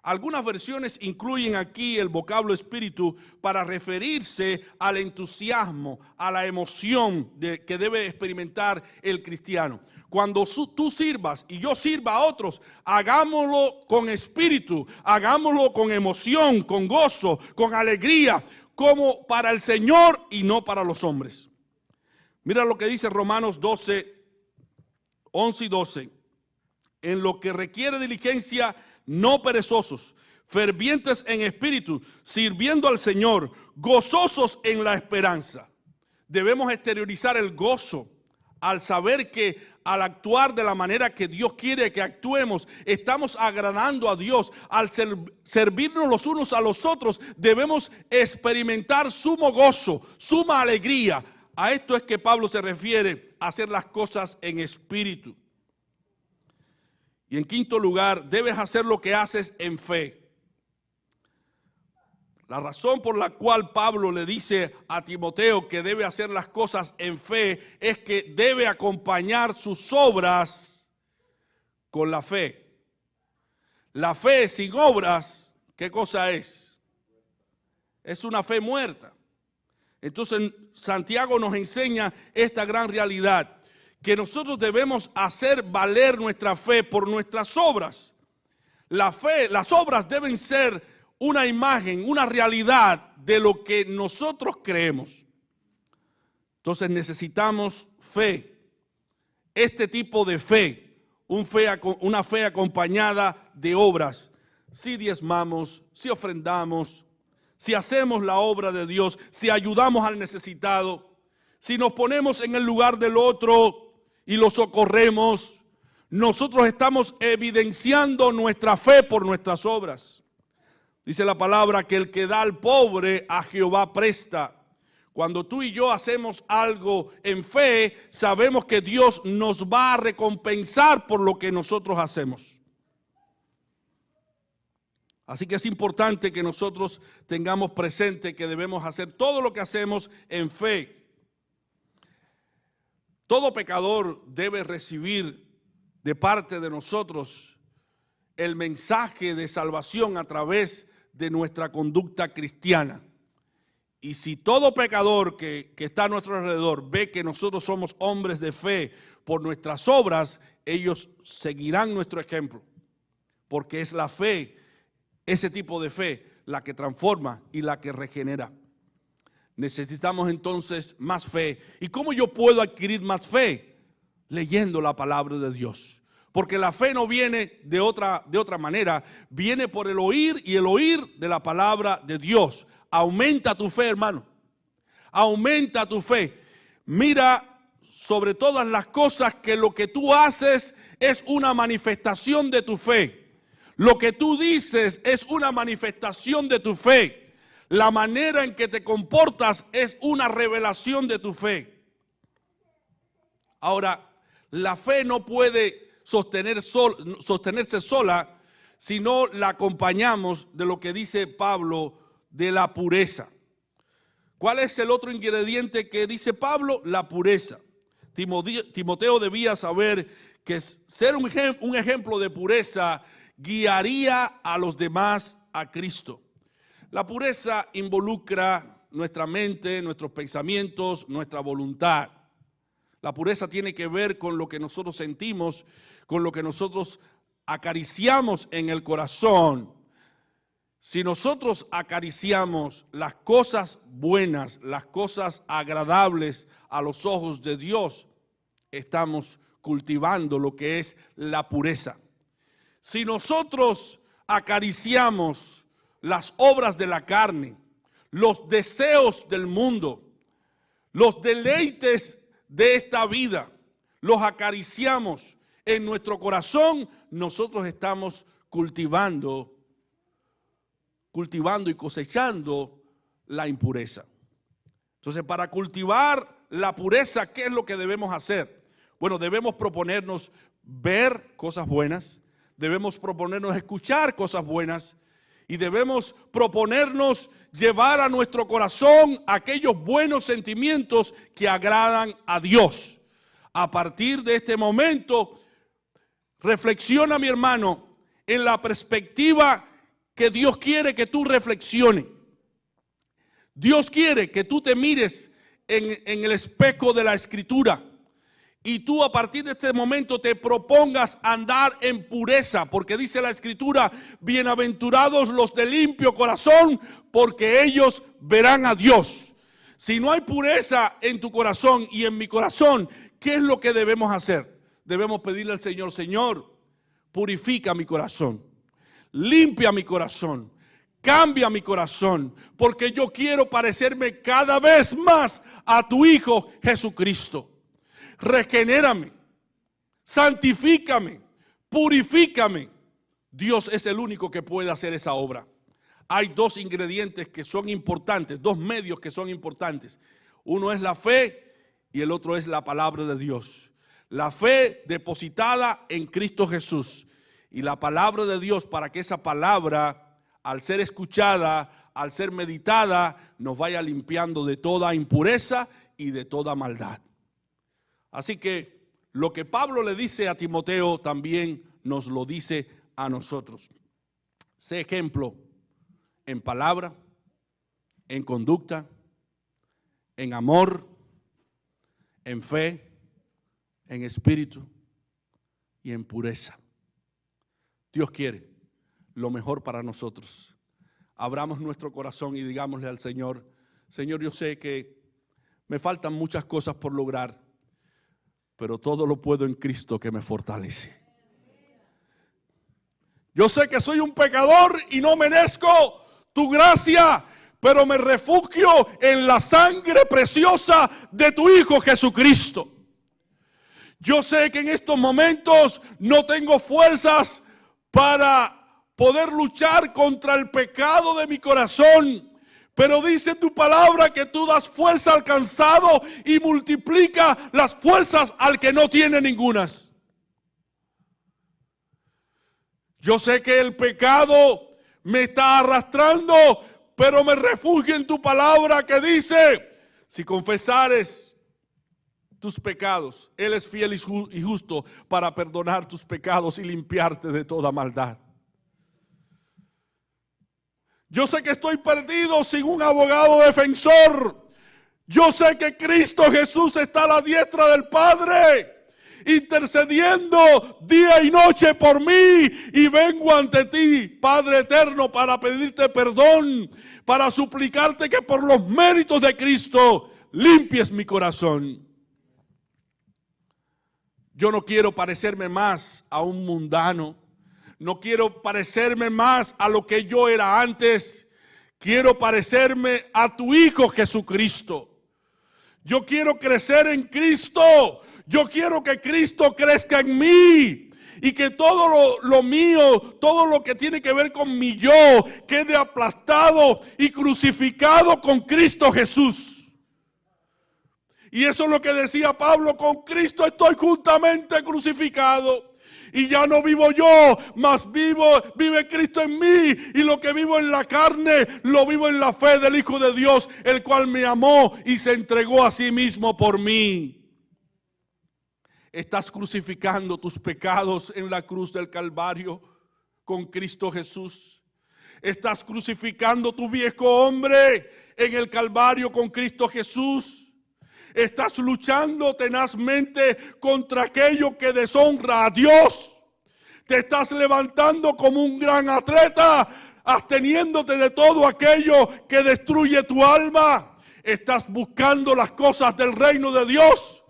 Algunas versiones incluyen aquí el vocablo espíritu para referirse al entusiasmo, a la emoción que debe experimentar el cristiano. Cuando tú sirvas y yo sirva a otros, hagámoslo con espíritu, hagámoslo con emoción, con gozo, con alegría, como para el Señor y no para los hombres. Mira lo que dice Romanos 12, 11 y 12. En lo que requiere diligencia, no perezosos, fervientes en espíritu, sirviendo al Señor, gozosos en la esperanza. Debemos exteriorizar el gozo al saber que al actuar de la manera que Dios quiere que actuemos, estamos agradando a Dios. Al servirnos los unos a los otros, debemos experimentar sumo gozo, suma alegría. A esto es que Pablo se refiere, a hacer las cosas en espíritu. Y en quinto lugar, debes hacer lo que haces en fe. La razón por la cual Pablo le dice a Timoteo que debe hacer las cosas en fe es que debe acompañar sus obras con la fe. La fe sin obras, ¿qué cosa es? Es una fe muerta. Entonces Santiago nos enseña esta gran realidad, que nosotros debemos hacer valer nuestra fe por nuestras obras. La fe, las obras deben ser una imagen, una realidad de lo que nosotros creemos. Entonces necesitamos fe. Este tipo de fe, una fe acompañada de obras. Si diezmamos, si ofrendamos, si hacemos la obra de Dios, si ayudamos al necesitado, si nos ponemos en el lugar del otro y lo socorremos, nosotros estamos evidenciando nuestra fe por nuestras obras. Dice la palabra que el que da al pobre a Jehová presta. Cuando tú y yo hacemos algo en fe, sabemos que Dios nos va a recompensar por lo que nosotros hacemos. Así que es importante que nosotros tengamos presente que debemos hacer todo lo que hacemos en fe. Todo pecador debe recibir de parte de nosotros el mensaje de salvación a través de nuestra conducta cristiana. Y si todo pecador que está a nuestro alrededor ve que nosotros somos hombres de fe por nuestras obras, ellos seguirán nuestro ejemplo. porque es la fe, ese tipo de fe, la que transforma y la que regenera. Necesitamos entonces más fe. ¿Y cómo yo puedo adquirir más fe? Leyendo la palabra de Dios. Porque la fe no viene de otra manera, viene por el oír y el oír de la palabra de Dios. Aumenta tu fe, hermano. Aumenta tu fe. Mira sobre todas las cosas que lo que tú haces es una manifestación de tu fe. Lo que tú dices es una manifestación de tu fe. La manera en que te comportas es una revelación de tu fe. Ahora, la fe no puede sostenerse sola si no la acompañamos de lo que dice Pablo de la pureza. ¿Cuál es el otro ingrediente que dice Pablo? La pureza. Timoteo debía saber que ser un ejemplo de pureza guiaría a los demás a Cristo. La pureza involucra nuestra mente, nuestros pensamientos, nuestra voluntad. La pureza tiene que ver con lo que nosotros sentimos, con lo que nosotros acariciamos en el corazón. Si nosotros acariciamos las cosas buenas, las cosas agradables a los ojos de Dios, estamos cultivando lo que es la pureza. Si nosotros acariciamos las obras de la carne, los deseos del mundo, los deleites de esta vida, los acariciamos en nuestro corazón, nosotros estamos cultivando y cosechando la impureza. Entonces, para cultivar la pureza, ¿qué es lo que debemos hacer? Bueno, debemos proponernos ver cosas buenas, debemos proponernos escuchar cosas buenas y debemos proponernos llevar a nuestro corazón aquellos buenos sentimientos que agradan a Dios. A partir de este momento, reflexiona, mi hermano, en la perspectiva que Dios quiere que tú reflexiones. Dios quiere que tú te mires en el espejo de la Escritura y tú a partir de este momento te propongas andar en pureza, porque dice la Escritura: bienaventurados los de limpio corazón, porque ellos verán a Dios. Si no hay pureza en tu corazón y en mi corazón, ¿qué es lo que debemos hacer? Debemos pedirle al Señor: Señor, purifica mi corazón, limpia mi corazón, cambia mi corazón, porque yo quiero parecerme cada vez más a tu Hijo Jesucristo. Regenérame, santifícame, purifícame. Dios es el único que puede hacer esa obra. Hay dos ingredientes que son importantes, dos medios que son importantes. Uno es la fe y el otro es la palabra de Dios. La fe depositada en Cristo Jesús y la palabra de Dios, para que esa palabra, al ser escuchada, al ser meditada, nos vaya limpiando de toda impureza y de toda maldad. Así que lo que Pablo le dice a Timoteo también nos lo dice a nosotros. Sé ejemplo en palabra, en conducta, en amor, en fe, en espíritu y en pureza. Dios quiere lo mejor para nosotros. Abramos nuestro corazón y digámosle al Señor: Señor, yo sé que me faltan muchas cosas por lograr, pero todo lo puedo en Cristo que me fortalece. Yo sé que soy un pecador y no merezco tu gracia, pero me refugio en la sangre preciosa de tu Hijo Jesucristo. Yo sé que en estos momentos no tengo fuerzas para poder luchar contra el pecado de mi corazón, pero dice tu palabra que tú das fuerza al cansado y multiplica las fuerzas al que no tiene ningunas. Yo sé que el pecado me está arrastrando, pero me refugio en tu palabra que dice: si confesares tus pecados, Él es fiel y justo para perdonar tus pecados y limpiarte de toda maldad. Yo sé que estoy perdido sin un abogado defensor. Yo sé que Cristo Jesús está a la diestra del Padre intercediendo día y noche por mí, y vengo ante ti, Padre eterno, para pedirte perdón, para suplicarte que por los méritos de Cristo limpies mi corazón. Yo no quiero parecerme más a un mundano, no quiero parecerme más a lo que yo era antes, quiero parecerme a tu Hijo Jesucristo. Yo quiero crecer en Cristo. Yo quiero que Cristo crezca en mí. Y que todo lo mío, todo lo que tiene que ver con mi yo, quede aplastado y crucificado con Cristo Jesús. Y eso es lo que decía Pablo: con Cristo estoy juntamente crucificado. Y ya no vivo yo, mas vive Cristo en mí. Y lo que vivo en la carne, lo vivo en la fe del Hijo de Dios, el cual me amó y se entregó a sí mismo por mí. Estás crucificando tus pecados en la cruz del Calvario con Cristo Jesús. Estás crucificando tu viejo hombre en el Calvario con Cristo Jesús. Estás luchando tenazmente contra aquello que deshonra a Dios. Te estás levantando como un gran atleta, absteniéndote de todo aquello que destruye tu alma. Estás buscando las cosas del reino de Dios.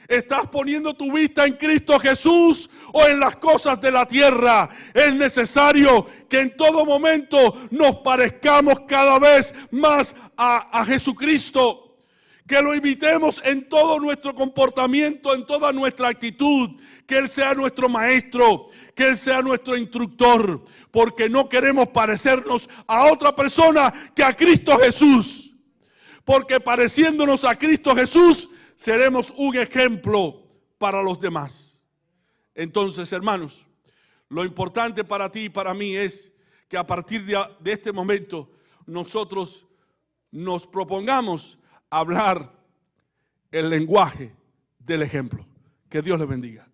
Estás poniendo tu vista en Cristo Jesús o en las cosas de la tierra. Es necesario que en todo momento nos parezcamos cada vez más a Jesucristo. Que lo imitemos en todo nuestro comportamiento, en toda nuestra actitud. Que Él sea nuestro maestro, que Él sea nuestro instructor. Porque no queremos parecernos a otra persona que a Cristo Jesús. Porque pareciéndonos a Cristo Jesús, seremos un ejemplo para los demás. Entonces, hermanos, lo importante para ti y para mí es que a partir de este momento nosotros nos propongamos hablar el lenguaje del ejemplo. Que Dios les bendiga.